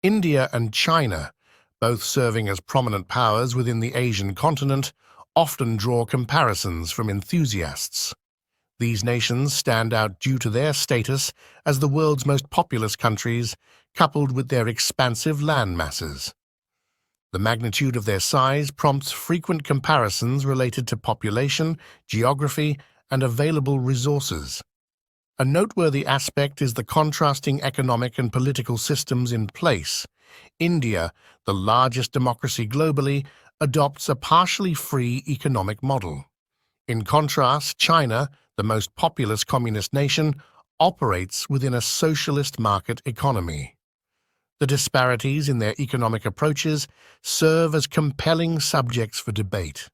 India and China, both serving as prominent powers within the Asian continent, often draw comparisons from enthusiasts. These nations stand out due to their status as the world's most populous countries, coupled with their expansive land masses. The magnitude of their size prompts frequent comparisons related to population, geography, and available resources. A noteworthy aspect is the contrasting economic and political systems in place. India, the largest democracy globally, adopts a partially free economic model. In contrast, China, the most populous communist nation, operates within a socialist market economy. The disparities in their economic approaches serve as compelling subjects for debate.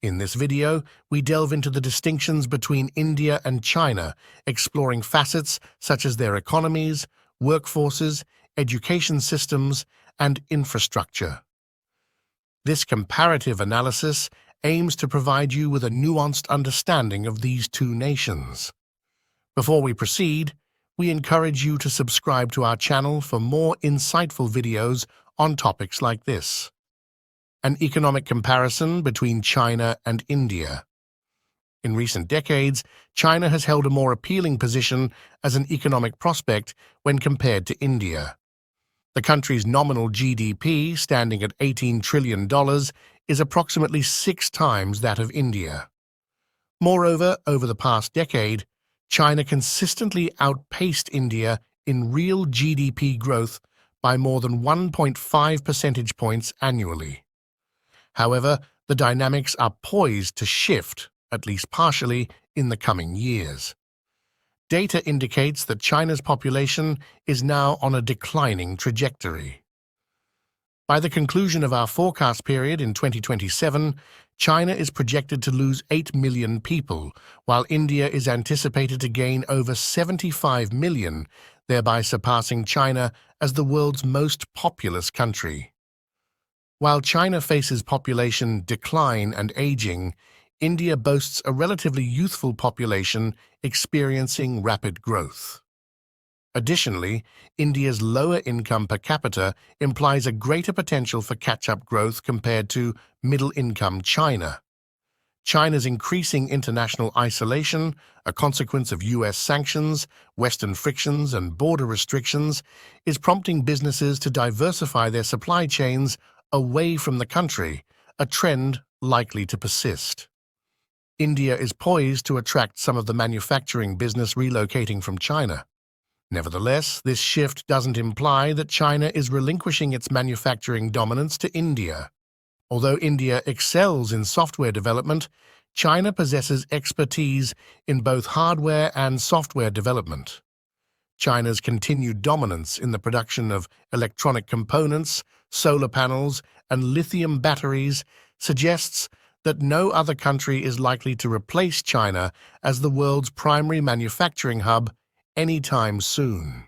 In this video, we delve into the distinctions between India and China, exploring facets such as their economies, workforces, education systems, and infrastructure. This comparative analysis aims to provide you with a nuanced understanding of these two nations. Before we proceed, we encourage you to subscribe to our channel for more insightful videos on topics like this. An economic comparison between China and India. In recent decades, China has held a more appealing position as an economic prospect when compared to India. The country's nominal GDP, standing at $18 trillion, is approximately 6 times that of India. Moreover, over the past decade, China consistently outpaced India in real GDP growth by more than 1.5 percentage points annually. However, the dynamics are poised to shift, at least partially, in the coming years. Data indicates that China's population is now on a declining trajectory. By the conclusion of our forecast period in 2027, China is projected to lose 8 million people, while India is anticipated to gain over 75 million, thereby surpassing China as the world's most populous country. While China faces population decline and aging, India boasts a relatively youthful population experiencing rapid growth. Additionally, India's lower income per capita implies a greater potential for catch-up growth compared to middle-income China. China's increasing international isolation, a consequence of US sanctions, Western frictions, and border restrictions, is prompting businesses to diversify their supply chains away from the country, a trend likely to persist. India is poised to attract some of the manufacturing business relocating from China. Nevertheless, this shift doesn't imply that China is relinquishing its manufacturing dominance to India. Although India excels in software development, China possesses expertise in both hardware and software development. China's continued dominance in the production of electronic components, solar panels, and lithium batteries suggests that no other country is likely to replace China as the world's primary manufacturing hub anytime soon.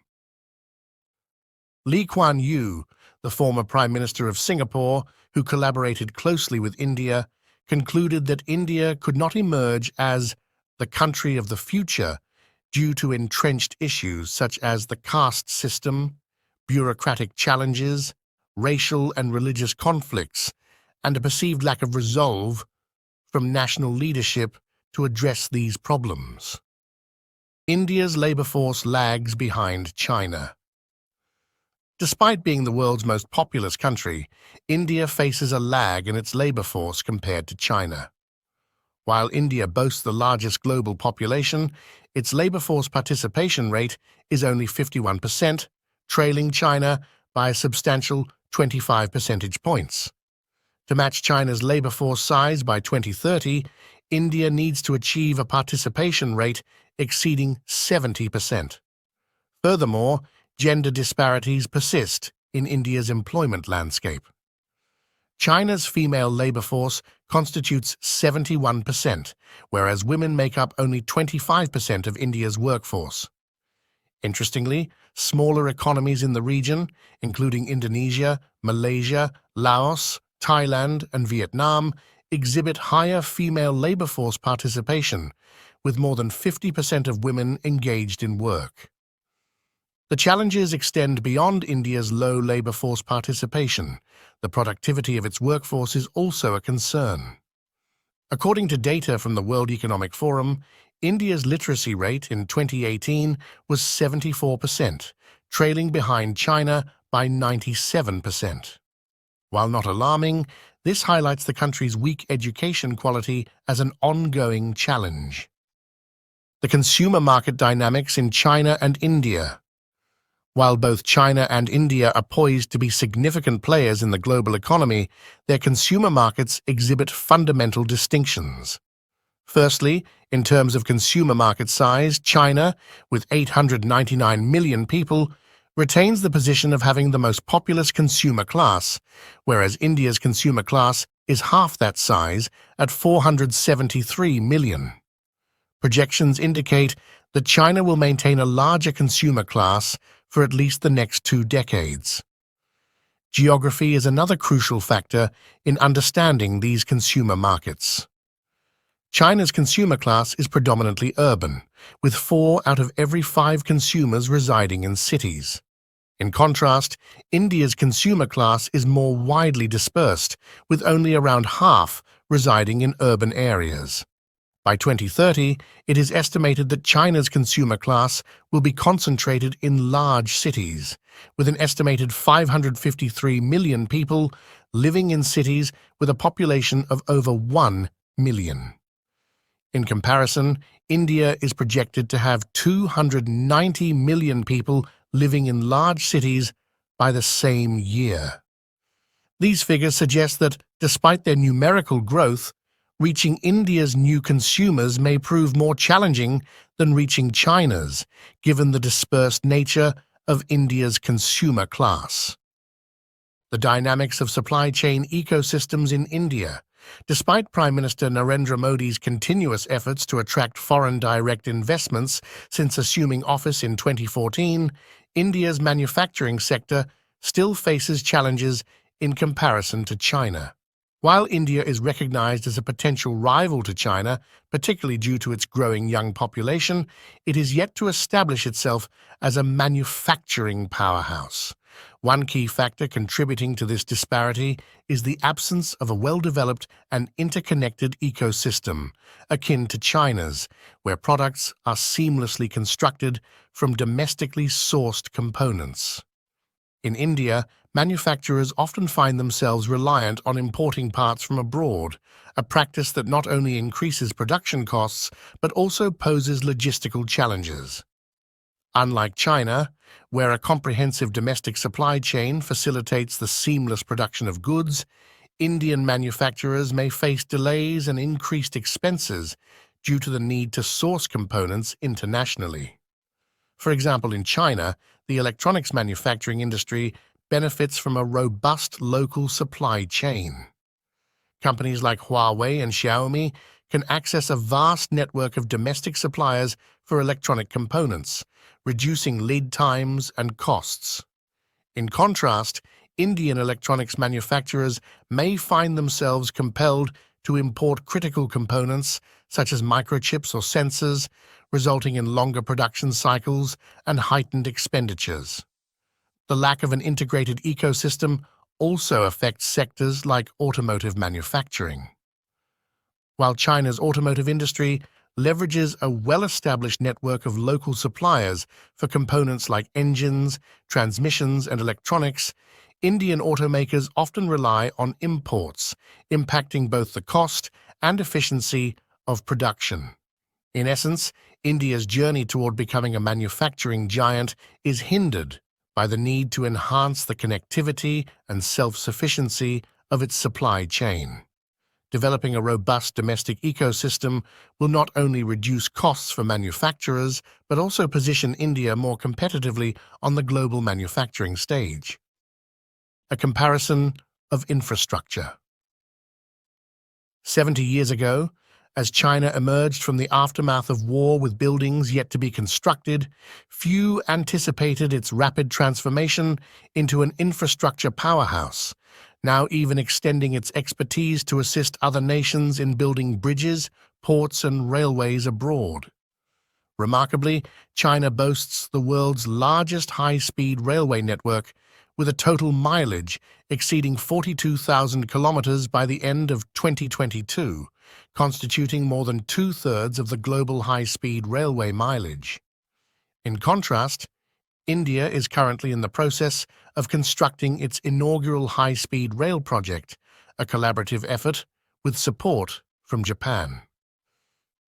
Lee Kuan Yew, the former Prime Minister of Singapore, who collaborated closely with India, concluded that India could not emerge as the country of the future due to entrenched issues such as the caste system, bureaucratic challenges, racial and religious conflicts, and a perceived lack of resolve from national leadership to address these problems. India's labor force lags behind China. Despite being the world's most populous country, India faces a lag in its labor force compared to China. While India boasts the largest global population, its labor force participation rate is only 51%, trailing China by a substantial 25 percentage points. To match China's labor force size by 2030, India needs to achieve a participation rate exceeding 70%. Furthermore, gender disparities persist in India's employment landscape. China's female labor force constitutes 71%, whereas women make up only 25% of India's workforce. Interestingly, smaller economies in the region, including Indonesia, Malaysia, Laos, Thailand, and Vietnam, exhibit higher female labor force participation, with more than 50% of women engaged in work. The challenges extend beyond India's low labor force participation. The productivity of its workforce is also a concern. According to data from the World Economic Forum, India's literacy rate in 2018 was 74%, trailing behind China by 97%. While not alarming, this highlights the country's weak education quality as an ongoing challenge. The consumer market dynamics in China and India. While both China and India are poised to be significant players in the global economy, their consumer markets exhibit fundamental distinctions. Firstly, in terms of consumer market size, China, with 899 million people, retains the position of having the most populous consumer class, whereas India's consumer class is half that size at 473 million. Projections indicate that China will maintain a larger consumer class for at least the next 2 decades. Geography is another crucial factor in understanding these consumer markets. China's consumer class is predominantly urban, with 4 out of every 5 consumers residing in cities. In contrast, India's consumer class is more widely dispersed, with only around half residing in urban areas. By 2030, it is estimated that China's consumer class will be concentrated in large cities, with an estimated 553 million people living in cities with a population of over 1 million. In comparison, India is projected to have 290 million people living in large cities by the same year. These figures suggest that, despite their numerical growth, reaching India's new consumers may prove more challenging than reaching China's, given the dispersed nature of India's consumer class. The dynamics of supply chain ecosystems in India. Despite Prime Minister Narendra Modi's continuous efforts to attract foreign direct investments since assuming office in 2014, India's manufacturing sector still faces challenges in comparison to China. While India is recognized as a potential rival to China, particularly due to its growing young population, it is yet to establish itself as a manufacturing powerhouse. One key factor contributing to this disparity is the absence of a well-developed and interconnected ecosystem, akin to China's, where products are seamlessly constructed from domestically sourced components. In India, manufacturers often find themselves reliant on importing parts from abroad, a practice that not only increases production costs but also poses logistical challenges. Unlike China, where a comprehensive domestic supply chain facilitates the seamless production of goods, Indian manufacturers may face delays and increased expenses due to the need to source components internationally. For example, in China, the electronics manufacturing industry benefits from a robust local supply chain. Companies like Huawei and Xiaomi can access a vast network of domestic suppliers for electronic components, reducing lead times and costs. In contrast, Indian electronics manufacturers may find themselves compelled to import critical components such as microchips or sensors, resulting in longer production cycles and heightened expenditures. The lack of an integrated ecosystem also affects sectors like automotive manufacturing. While China's automotive industry leverages a well-established network of local suppliers for components like engines, transmissions, and electronics, Indian automakers often rely on imports, impacting both the cost and efficiency of production. In essence, India's journey toward becoming a manufacturing giant is hindered by the need to enhance the connectivity and self-sufficiency of its supply chain. Developing a robust domestic ecosystem will not only reduce costs for manufacturers, but also position India more competitively on the global manufacturing stage. A comparison of infrastructure. 70 years ago, as China emerged from the aftermath of war with buildings yet to be constructed, few anticipated its rapid transformation into an infrastructure powerhouse, now even extending its expertise to assist other nations in building bridges, ports, and railways abroad. Remarkably, China boasts the world's largest high-speed railway network, with a total mileage exceeding 42,000 kilometers by the end of 2022, constituting more than two-thirds of the global high-speed railway mileage. In contrast, India is currently in the process of constructing its inaugural high-speed rail project, a collaborative effort with support from Japan.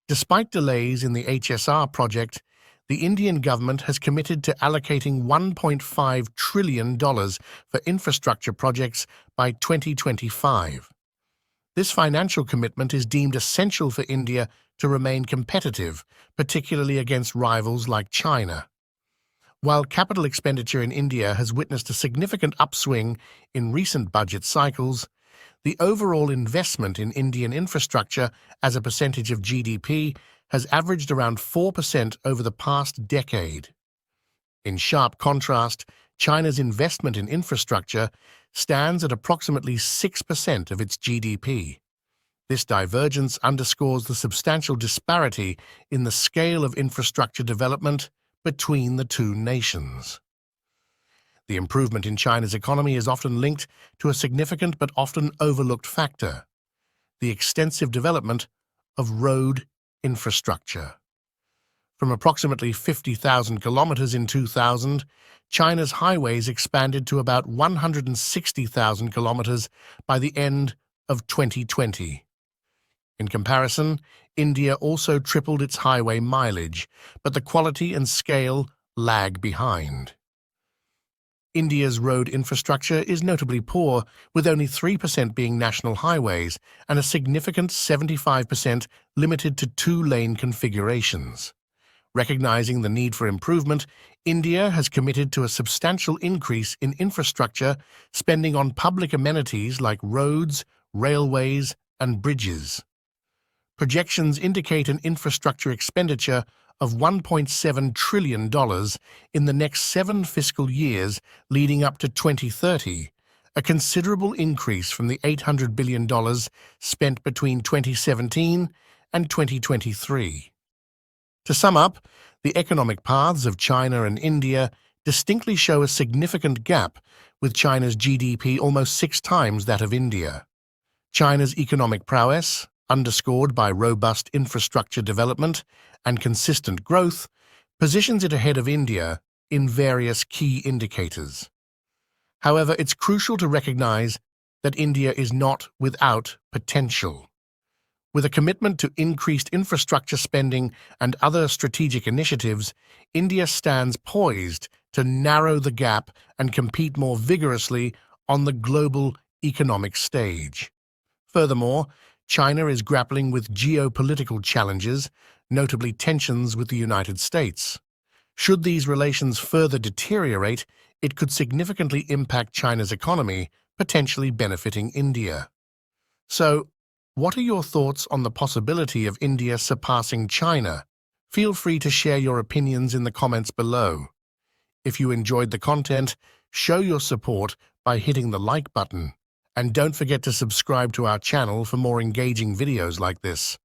Despite delays in the HSR project, the Indian government has committed to allocating $1.5 trillion for infrastructure projects by 2025. This financial commitment is deemed essential for India to remain competitive, particularly against rivals like China. While capital expenditure in India has witnessed a significant upswing in recent budget cycles, the overall investment in Indian infrastructure as a percentage of GDP has averaged around 4% over the past decade. In sharp contrast, China's investment in infrastructure stands at approximately 6% of its GDP. This divergence underscores the substantial disparity in the scale of infrastructure development between the two nations. The improvement in China's economy is often linked to a significant but often overlooked factor: the extensive development of road infrastructure. From approximately 50,000 kilometers in 2000, China's highways expanded to about 160,000 kilometers by the end of 2020. In comparison, India also tripled its highway mileage, but the quality and scale lag behind. India's road infrastructure is notably poor, with only 3% being national highways and a significant 75% limited to two-lane configurations. Recognizing the need for improvement, India has committed to a substantial increase in infrastructure spending on public amenities like roads, railways, and bridges. Projections indicate an infrastructure expenditure of $1.7 trillion in the next 7 fiscal years leading up to 2030, a considerable increase from the $800 billion spent between 2017 and 2023. To sum up, the economic paths of China and India distinctly show a significant gap, with China's GDP almost 6 times that of India. China's economic prowess, underscored by robust infrastructure development and consistent growth, positions it ahead of India in various key indicators. However, it's crucial to recognize that India is not without potential. With a commitment to increased infrastructure spending and other strategic initiatives, India stands poised to narrow the gap and compete more vigorously on the global economic stage. Furthermore, China is grappling with geopolitical challenges, notably tensions with the United States. Should these relations further deteriorate, it could significantly impact China's economy, potentially benefiting India. So, what are your thoughts on the possibility of India surpassing China? Feel free to share your opinions in the comments below. If you enjoyed the content, show your support by hitting the like button. And don't forget to subscribe to our channel for more engaging videos like this.